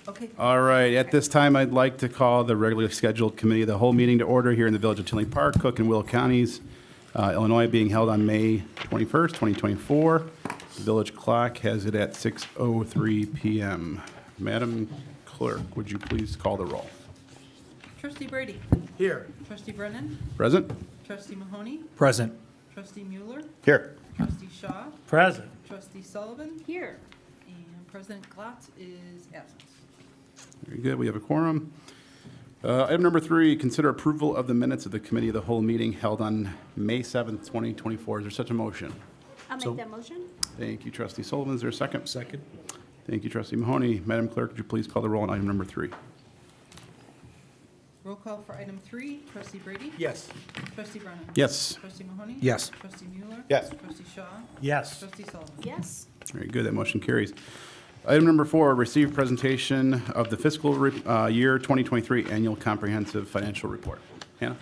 Okay. All right, at this time, I'd like to call the regularly scheduled committee of the whole meeting to order here in the village of Tinley Park, Cook and Will Counties, Illinois, being held on May 21st, 2024. The village clock has it at 6:03 PM. Madam Clerk, would you please call the roll? Trustee Brady. Here. Trustee Brennan. Present? Trustee Mahoney. Present. Trustee Mueller. Here. Trustee Shaw. Present. Trustee Sullivan. Here. And President Glatz is absent. Very good, we have a quorum. Item number 3, consider approval of the minutes of the committee of the whole meeting held on May 7th, 2024. Is there such a motion? I'll make that motion. Thank you, Trustee Sullivan. Is there a second? Second. Thank you, Trustee Mahoney. Madam Clerk, would you please call the roll on item number 3? Roll call for item 3. Trustee Brady. Yes. Trustee Brennan. Yes. Trustee Mahoney. Yes. Trustee Mueller. Yes. Trustee Shaw. Yes. Trustee Sullivan. Yes. Very good, that motion carries. Item number 4, receive presentation of the fiscal year 2023 annual comprehensive financial report. Hannah?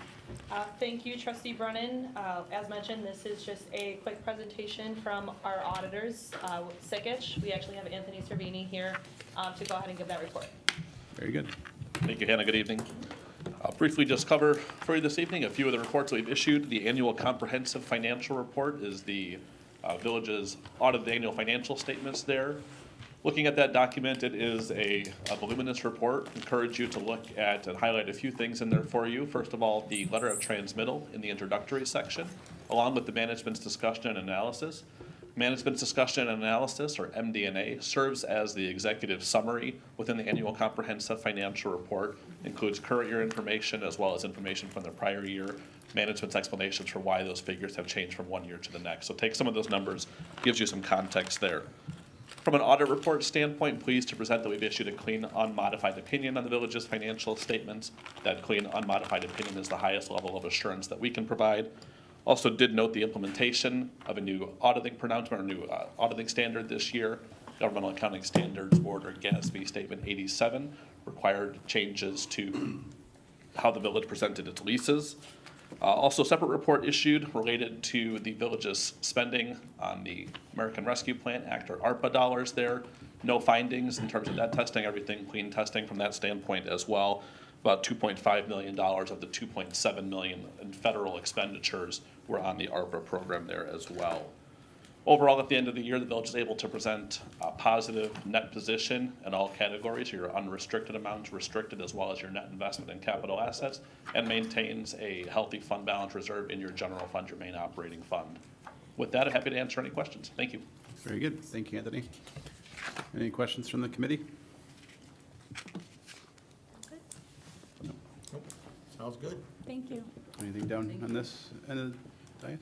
Thank you, Trustee Brennan. As mentioned, this is just a quick presentation from our auditors, Sikich. We actually have Anthony Cervini here to go ahead and give that report. Very good. Thank you, Hannah. Good evening. I'll briefly just cover for you this evening a few of the reports that we've issued. The annual comprehensive financial report is the village's audit of the annual financial statements there. Looking at that document, it is a voluminous report. Encourage you to look at and highlight a few things in there for you. First of all, the letter of transmittal in the introductory section, along with the management's discussion and analysis. Management's discussion and analysis, or MD&A, serves as the executive summary within the annual comprehensive financial report. Includes current year information as well as information from the prior year. Management's explanations for why those figures have changed from one year to the next. So take some of those numbers, gives you some context there. From an audit report standpoint, pleased to present that we've issued a clean, unmodified opinion on the village's financial statements. That clean, unmodified opinion is the highest level of assurance that we can provide. Also did note the implementation of a new auditing pronouncement, or new auditing standard this year. Governmental Accounting Standards Board, or GASB Statement 87, required changes to how the village presented its leases. Also, separate report issued related to the village's spending on the American Rescue Plan Act, or ARPA dollars there. No findings in terms of that testing, everything clean testing from that standpoint as well. About $2.5 million of the $2.7 million in federal expenditures were on the ARPA program there as well. Overall, at the end of the year, the village is able to present a positive net position in all categories, your unrestricted amounts, restricted, as well as your net investment in capital assets, and maintains a healthy fund balance reserve in your general fund, your main operating fund. With that, I'm happy to answer any questions. Thank you. Very good. Thank you, Anthony. Any questions from the committee? Sounds good. Thank you. Anything down on this end of the dais?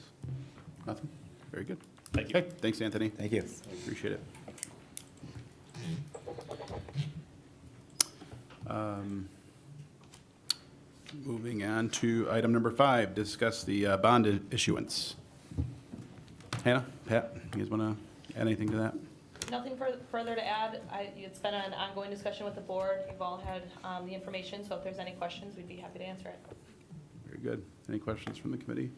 Nothing? Very good. Thank you. Okay, thanks, Anthony. Thank you. Appreciate it. Moving on to item number 5, discuss the bond issuance. Hannah, Pat, you guys want to add anything to that? Nothing further to add. It's been an ongoing discussion with the board. You've all had the information, so if there's any questions, we'd be happy to answer it. Very good. Any questions from the committee?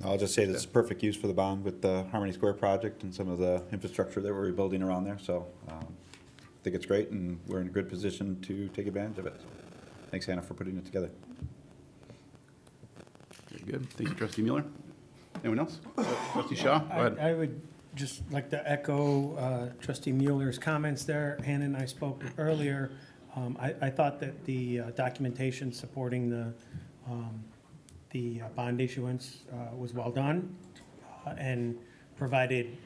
I'll just say this is perfect use for the bond with the Harmony Square project and some of the infrastructure that we're rebuilding around there. So I think it's great, and we're in a good position to take advantage of it. Thanks, Hannah, for putting it together. Very good. Thank you, Trustee Mueller. Anyone else? Trustee Shaw, go ahead. I would just like to echo Trustee Mueller's comments there. Hannah and I spoke earlier. I thought that the documentation supporting the bond issuance was well done and provided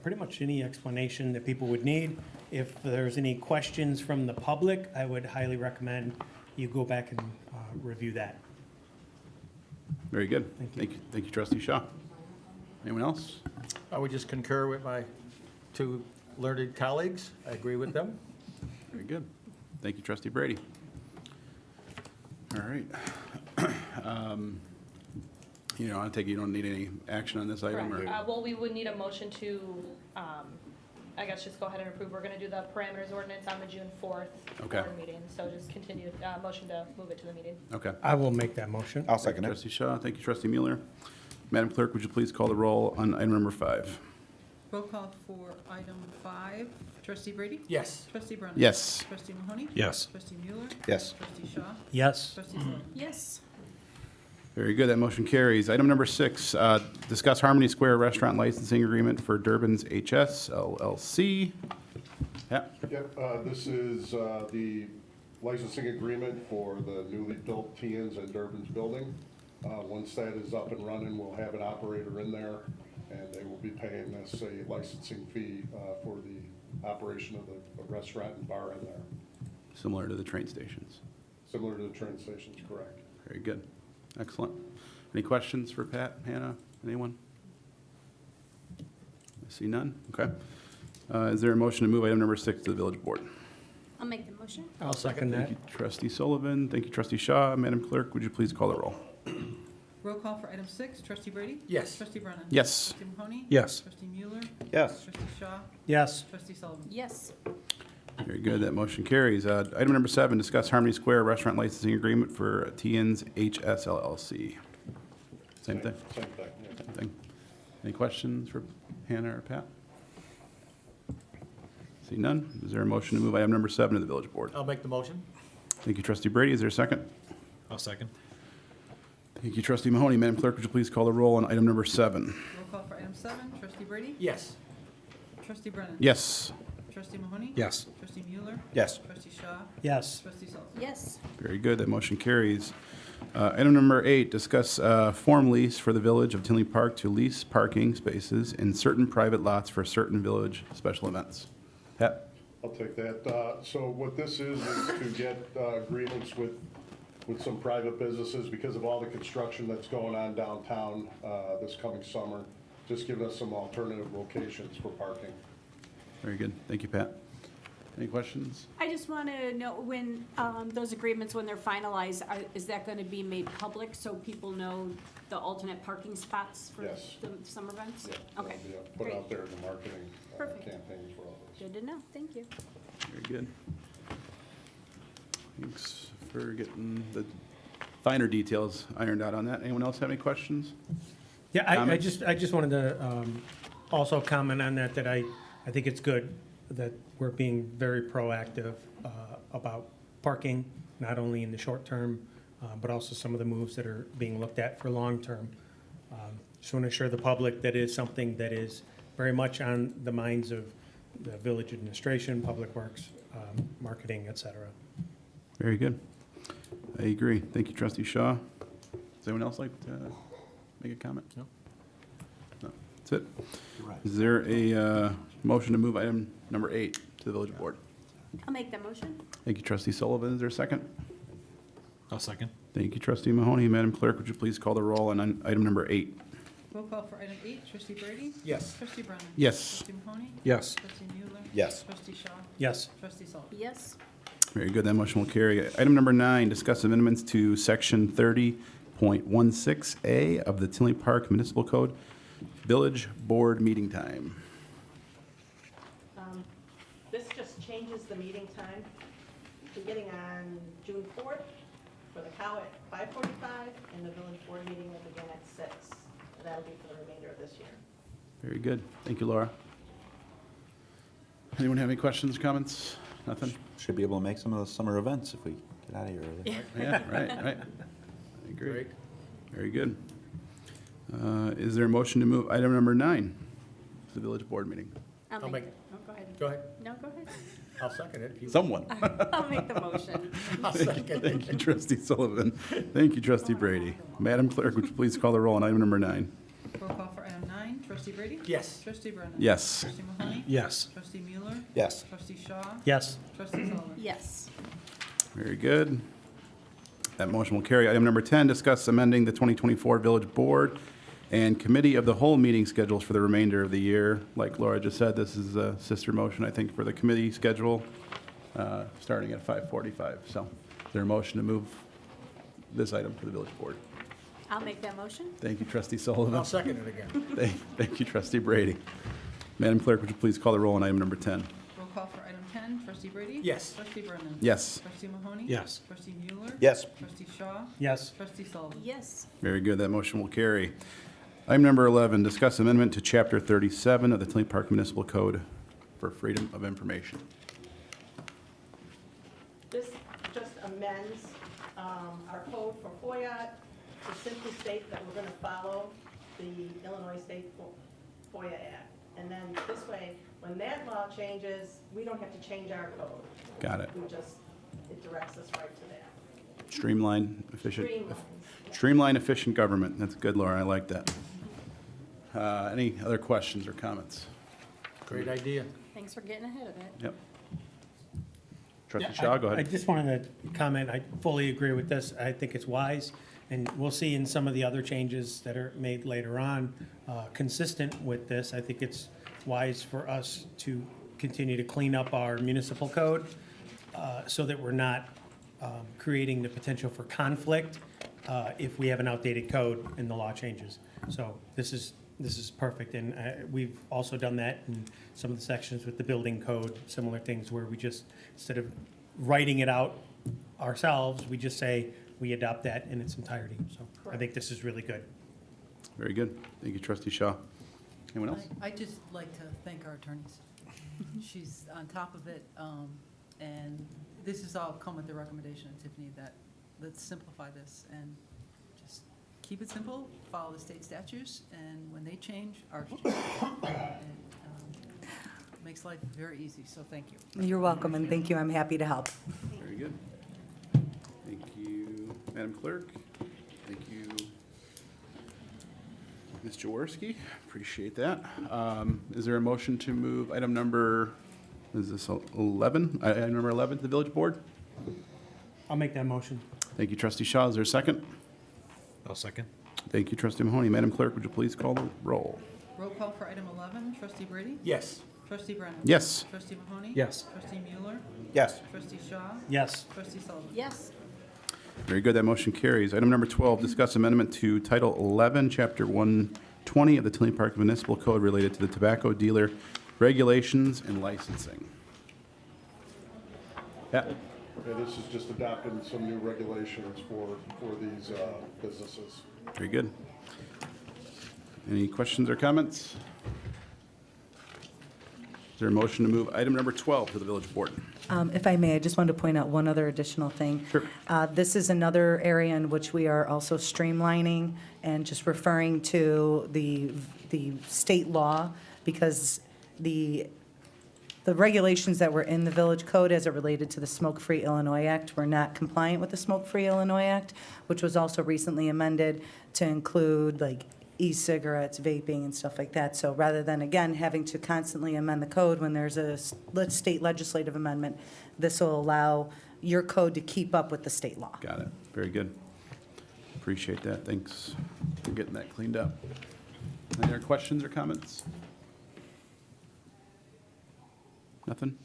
pretty much any explanation that people would need. If there's any questions from the public, I would highly recommend you go back and review that. Very good. Thank you, Trustee Shaw. Anyone else? I would just concur with my two learned colleagues. I agree with them. Very good. Thank you, Trustee Brady. All right. You know, I take it you don't need any action on this item? Correct. Or? Well, we would need a motion to, I guess, just go ahead and approve. We're going to do the parameters ordinance on the June 4th Okay. board meeting. So just continue, motion to move it to the meeting. Okay. I will make that motion. I'll Thank second you, it. Trustee Shaw. Thank you, Trustee Mueller. Madam Clerk, would you please call the roll on item number 5? Roll call for item 5. Trustee Brady? Yes. Trustee Brennan? Yes. Trustee Mahoney? Yes. Trustee Mueller? Yes. Trustee Shaw? Yes. Trustee Sullivan? Yes. Very good, that motion carries. Item number 6, discuss Harmony Square Restaurant Licensing Agreement for Durbin's HS LLC. Yeah, Yep, this is the licensing agreement for the newly built Tians and Durbin's building. Once that is up and running, we'll have an operator in there, and they will be paying us a licensing fee for the operation of the restaurant and bar in there, similar to the train stations. similar to the train stations, correct? Very good. Excellent. Any questions for Pat, Hannah, anyone? I see none. Okay. Is there a motion to move item number 6 to the village board? I'll make the motion. I'll second that. Thank you, Trustee Sullivan. Thank you, Trustee Shaw. Madam Clerk, would you please call the roll? Roll call for item 6, Trustee Brady? Yes. Trustee Brennan? Yes. Trustee Mahoney? Yes. Trustee Mueller? Yes. Trustee Shaw? Yes. Trustee Sullivan? Yes. Very good, that motion carries. Item number 7, discuss Harmony Square Restaurant Licensing Agreement for Tian's HS LLC. Same thing? Same thing, yeah. Same thing. Any questions for Hannah or Pat? See none. Is there a motion to move item number 7 to the village board? I'll make the motion. Thank you, Trustee Brady. Is there a second? I'll second. Thank you, Trustee Mahoney. Madam Clerk, would you please call the roll on item number 7? Roll call for item 7, Trustee Brady? Yes. Trustee Brennan? Yes. Trustee Mahoney? Yes. Trustee Mueller? Yes. Trustee Shaw? Yes. Trustee Sullivan? Yes. Very good. That motion carries. Item number 8, discuss form lease for the Village of Tinley Park to lease parking spaces in certain private lots for certain village special events. Pat? I'll take that. So what this is to get agreements with some private businesses because of all the construction that's going on downtown this coming summer, just giving us some alternative locations for parking. Very good. Thank you, Pat. Any questions? I just want to know when those agreements, when they're finalized, is that going to be made public so people know the alternate parking spots for Yes. the summer events? Yeah, Okay, yeah, put great. out there in the marketing Perfect. campaigns for all those. Good to know. Thank you. Very good. Thanks for getting the finer details ironed out on that. Anyone else have any questions? Yeah, I Comments? just wanted to also comment on that, that I think it's good that we're being very proactive about parking, not only in the short term, but also some of the moves that are being looked at for long term. Just want to assure the public that is something that is very much on the minds of the village administration, public works, marketing, et cetera. Very good. I agree. Thank you, Trustee Shaw. Does anyone else like to make a comment? No. No, that's it. Is there a motion to move item number 8 to the village board? I'll make that motion. Thank you, Trustee Sullivan. Is there a second? I'll second. Thank you, Trustee Mahoney. Madam Clerk, would you please call the roll on item number 8? Roll call for item 8, Trustee Brady? Yes. Trustee Brennan? Yes. Trustee Mahoney? Yes. Trustee Mueller? Yes. Trustee Shaw? Yes. Trustee Sullivan? Yes. Very good. That motion will carry. Item number 9, discuss amendments to section 30.16A of the Tinley Park Municipal Code, Village Board Meeting Time. This just changes the meeting time, beginning on June 4th for the cow at 5:45 and the village board meeting will begin at 6. And that'll be for the remainder of this year. Very good. Thank you, Laura. Anyone have any questions, comments? Nothing? Should be able to make some of those summer events if we get out of here early. Yeah, right. I agree. Great. Very good. Is there a motion to move item number 9 to the village board meeting? I'll make, Oh, go ahead. go ahead. No, go ahead. I'll second it. if you- Someone. I'll make the motion. I'll second it. Thank you, Trustee Sullivan. Thank you, Trustee Brady. Madam Clerk, would you please call the roll on item number 9? Roll call for item 9, Trustee Brady? Yes. Trustee Brennan? Yes. Trustee Mahoney? Yes. Trustee Mueller? Yes. Trustee Shaw? Yes. Trustee Sullivan? Yes. Very good. That motion will carry. Item number 10, discuss amending the 2024 Village Board and Committee of the Whole meeting schedules for the remainder of the year. Like Laura just said, this is a sister motion, I think, for the committee schedule, starting at 5:45. So is there a motion to move this item for the Village Board? I'll make that motion. Thank you, Trustee Sullivan. I'll second it again. Thank you, Trustee Brady. Madam Clerk, would you please call the roll on item number 10? Roll call for item 10, Trustee Brady? Yes. Trustee Brennan? Yes. Trustee Mahoney? Yes. Trustee Mueller? Yes. Trustee Shaw? Yes. Trustee Sullivan? Yes. Very good. That motion will carry. Item number 11, discuss amendment to Chapter 37 of the Tinley Park Municipal Code, for freedom of information. This just amends our code for FOIA to simply state that we're going to follow the Illinois State FOIA Act. And then this way, when that law changes, we don't have to change our code. Got it. It directs us right to that. Streamline, efficient. Streamlines. Streamline, efficient government. That's good, Laura. I like that. Any other questions or comments? Great idea. Thanks for getting ahead of it. Yep. Trustee Yeah, Shaw, go I ahead. just wanted to comment, I fully agree with this. I think it's wise, and we'll see in some of the other changes that are made later on, consistent with this. I think it's wise for us to continue to clean up our municipal code so that we're not creating the potential for conflict if we have an outdated code and the law changes. So this is perfect, and we've also done that in some of the sections with the building code, similar things where we just, instead of writing it out ourselves, we just say we adopt that in its entirety. So I think this is really good. Very good. Thank you, Trustee Shaw. Anyone else? I'd just like to thank our attorneys. She's on top of it, and this has all come with the recommendation of Tiffany that let's simplify this and just keep it simple, follow the state statutes, and when they change, ours change. It makes life very easy, so thank you. You're welcome, and thank you. I'm happy to help. Very good. Thank you, Madam Clerk. Thank you, Ms. Jaworski. Appreciate that. Is there a motion to move item number, is this 11? Item number 11 to the village board? I'll make that motion. Thank you, Trustee Shaw. Is there a second? I'll second. Thank you, Trustee Mahoney. Madam Clerk, would you please call the roll? Roll call for item 11, Trustee Brady? Yes. Trustee Brennan? Yes. Trustee Mahoney? Yes. Trustee Mueller? Yes. Trustee Shaw? Yes. Trustee Sullivan? Yes. Very good. That motion carries. Item number 12, discuss amendment to Title 11, Chapter 120 of the Tinley Park Municipal Code related to the tobacco dealer regulations and licensing. Yeah. Yeah, this is just adopting some new regulations for these businesses. Very good. Any questions or comments? Is there a motion to move item number 12 to the village board? If I may, I just wanted to point out one other additional thing. Sure. This is another area in which we are also streamlining and just referring to the state law, because the regulations that were in the village code as it related to the Smoke-Free Illinois Act were not compliant with the Smoke-Free Illinois Act, which was also recently amended to include like e-cigarettes, vaping, and stuff like that. So rather than, again, having to constantly amend the code when there's a state legislative amendment, this will allow your code to keep up with the state law. Got it. Very good. Appreciate that. Thanks for getting that cleaned up. Any other questions or comments? Nothing?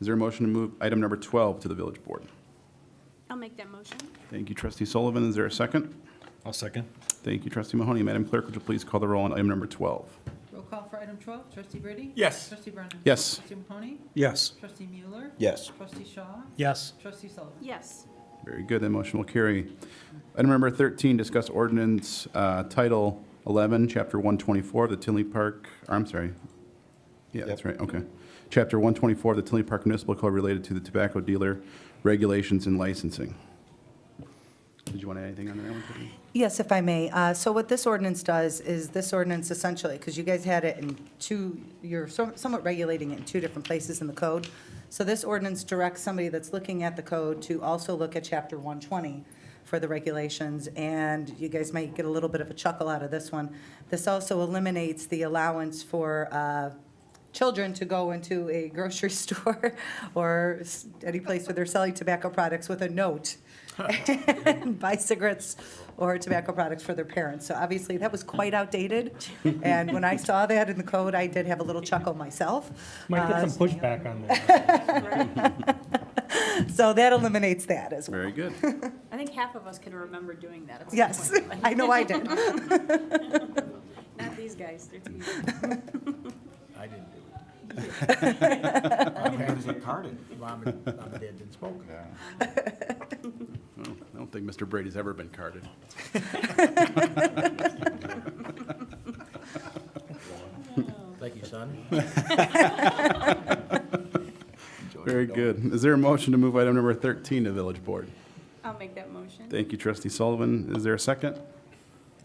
Is there a motion to move item number 12 to the village board? I'll make that motion. Thank you, Trustee Sullivan. Is there a second? I'll second. Thank you, Trustee Mahoney. Madam Clerk, would you please call the roll on item number 12? Roll call for item 12, Trustee Brady? Yes. Trustee Brennan? Yes. Trustee Mahoney? Yes. Trustee Mueller? Yes. Trustee Shaw? Yes. Trustee Sullivan? Yes. Very good. That motion will carry. Item number 13, discuss ordinance Title 11, Chapter 124 of the Tinley Park, I'm sorry. Yeah, that's right, okay. Chapter 124 of the Tinley Park Municipal Code related to the tobacco dealer regulations and licensing. Did you want to add anything on that one, Tiffany? Yes, if I may. So what this ordinance does is this ordinance essentially, because you guys had it in two, you're somewhat regulating it in two different places in the code. So this ordinance directs somebody that's looking at the code to also look at Chapter 120 for the regulations, and you guys might get a little bit of a chuckle out of this one. This also eliminates the allowance for children to go into a grocery store or any place where they're selling tobacco products with a note and buy cigarettes or tobacco products for their parents. So obviously, that was quite outdated. And when I saw that in the code, I did have a little chuckle myself. Might get some pushback on that. So that eliminates that as well. Very good. I think half of us can remember doing that at some Yes, point. I know I did. Not these guys, they're too easy. I didn't do it. My parents get carded. Mom and Dad didn't smoke. Well, I don't think Mr. Brady's ever been carded. Thank you, son. Very good. Is there a motion to move item number 13 to village board? I'll make that motion. Thank you, trustee Sullivan. Is there a second?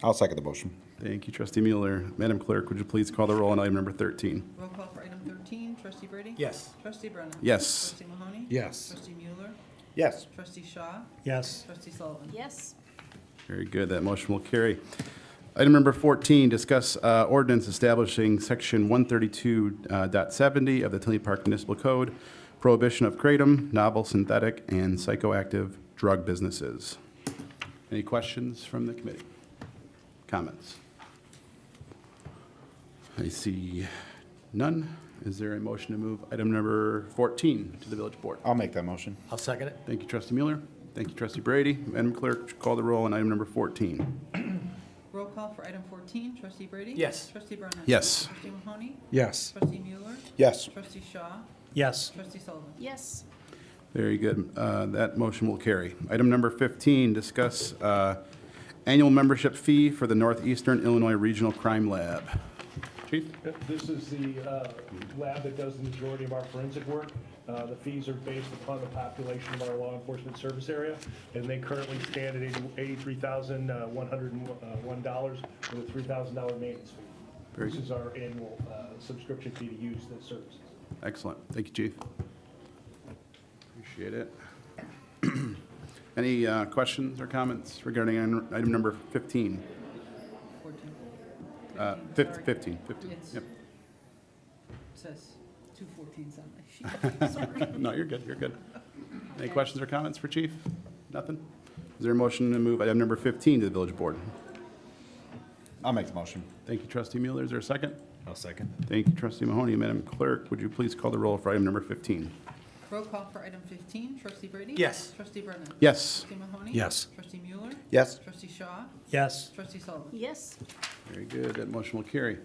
I'll second the motion. Thank you, trustee Mueller. Madam Clerk, would you please call the roll on item number 13? Roll call for item 13, trustee Brady? Yes. Trustee Brennan? Yes. Trustee Mahoney? Yes. Trustee Mueller? Yes. Trustee Shaw? Yes. Trustee Sullivan? Yes. Very good. That motion will carry. Item number 14, discuss ordinance establishing section 132.70 of the Tinley Park Municipal Code, prohibition of kratom, novel, synthetic, and psychoactive drug businesses. Any questions from the committee? Comments? I see none. Is there a motion to move item number 14 to the village board? I'll make that motion. I'll second it. Thank you, trustee Mueller. Thank you, trustee Brady. Madam Clerk, would you call the roll on item number 14? Roll call for item 14, trustee Brady? Yes. Trustee Brennan? Yes. Trustee Mahoney? Yes. Trustee Mueller? Yes. Trustee Shaw? Yes. Trustee Sullivan? Yes. Very good. That motion will carry. Item number 15, discuss annual membership fee for the Northeastern Illinois Regional Crime Lab. Chief? This is the lab that does the majority of our forensic work. The fees are based upon the population of our law enforcement service area, and they currently stand at $83,101 with a $3,000 maintenance fee. Very This is our annual subscription fee to use the services. Excellent. Thank you, Chief. Appreciate it. Any questions or comments regarding item number 15? 14. 15. Sorry. 15. It's- Yep. Says 214s on my sheet. No, you're good. You're good. Any questions or comments for Chief? Nothing? Is there a motion to move item number 15 to the village board? I'll make the motion. Thank you, trustee Mueller. Is there a second? I'll second. Thank you, trustee Mahoney. Madam Clerk, would you please call the roll for item number 15? Roll call for item 15, trustee Brady? Yes. Trustee Brennan? Yes. Trustee Mahoney? Yes. Trustee Mueller? Yes. Trustee Shaw? Yes. Trustee Sullivan? Yes. Very good. That motion will carry.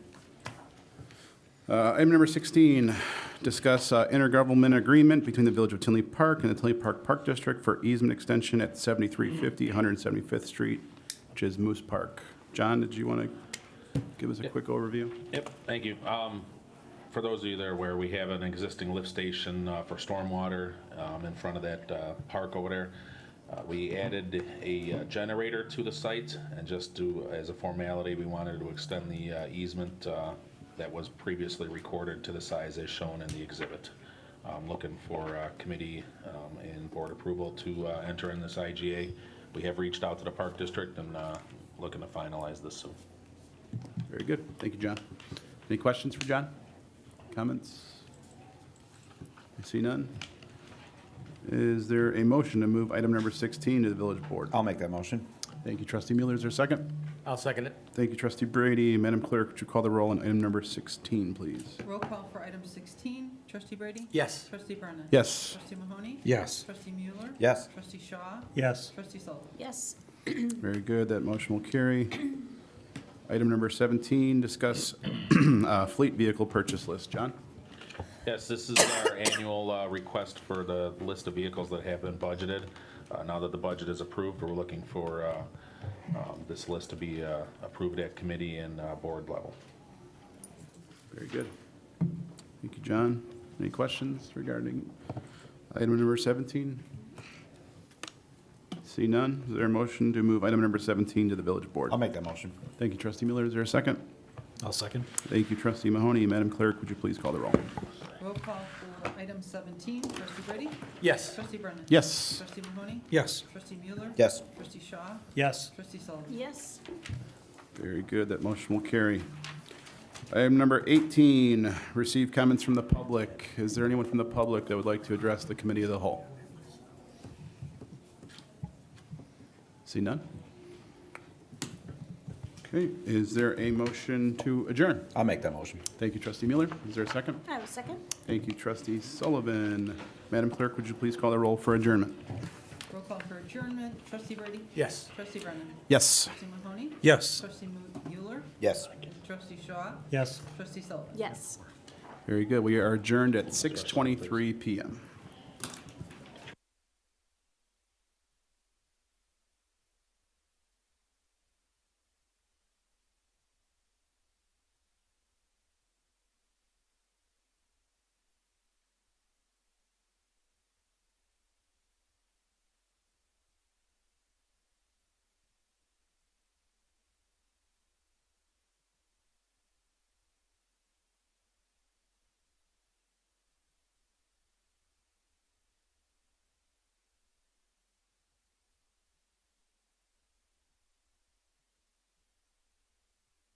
Item number 16, discuss intergovernmental agreement between the Village of Tinley Park and the Tinley Park Park District for easement extension at 7350 175th Street, which is Moose Park. John, did you want to give us a quick overview? Yep, thank you. For those of you that are aware, we have an existing lift station for stormwater in front of that park over there. We added a generator to the site, and just as a formality, we wanted to extend the easement that was previously recorded to the size as shown in the exhibit. Looking for committee and board approval to enter in this IGA. We have reached out to the Park District and looking to finalize this soon. Very good. Thank you, John. Any questions for John? Comments? I see none. Is there a motion to move item number 16 to the village board? I'll make that motion. Thank you, trustee Mueller. Is there a second? I'll second it. Thank you, trustee Brady. Madam Clerk, would you call the roll on item number 16, please? Roll call for item 16, trustee Brady? Yes. Trustee Brennan? Yes. Trustee Mahoney? Yes. Trustee Mueller? Yes. Trustee Shaw? Yes. Trustee Sullivan? Yes. Very good. That motion will carry. Item number 17, discuss fleet vehicle purchase list. John? Yes, this is our annual request for the list of vehicles that have been budgeted. Now that the budget is approved, we're looking for this list to be approved at committee and board level. Very good. Thank you, John. Any questions regarding item number 17? See none. Is there a motion to move item number 17 to the village board? I'll make that motion. Thank you, trustee Miller. Is there a second? I'll second. Thank you, trustee Mahoney. Madam Clerk, would you please call the roll? Roll call for item 17, trustee Brady? Yes. Trustee Brennan? Yes. Trustee Mahoney? Yes. Trustee Mueller? Yes. Trustee Shaw? Yes. Trustee Sullivan? Yes. Very good. That motion will carry. Item number 18, receive comments from the public. Is there anyone from the public that would like to address the committee of the whole? See none? Okay, is there a motion to adjourn? I'll make that motion. Thank you, trustee Mueller. Is there a second? I have a second. Thank you, trustee Sullivan. Madam Clerk, would you please call the roll for adjournment? Roll call for adjournment, trustee Brady? Yes. Trustee Brennan? Yes. Trustee Mahoney? Yes. Trustee Mueller? Yes. Trustee Shaw? Yes. Trustee Sullivan? Yes. Very good. We are adjourned at 6:23 PM.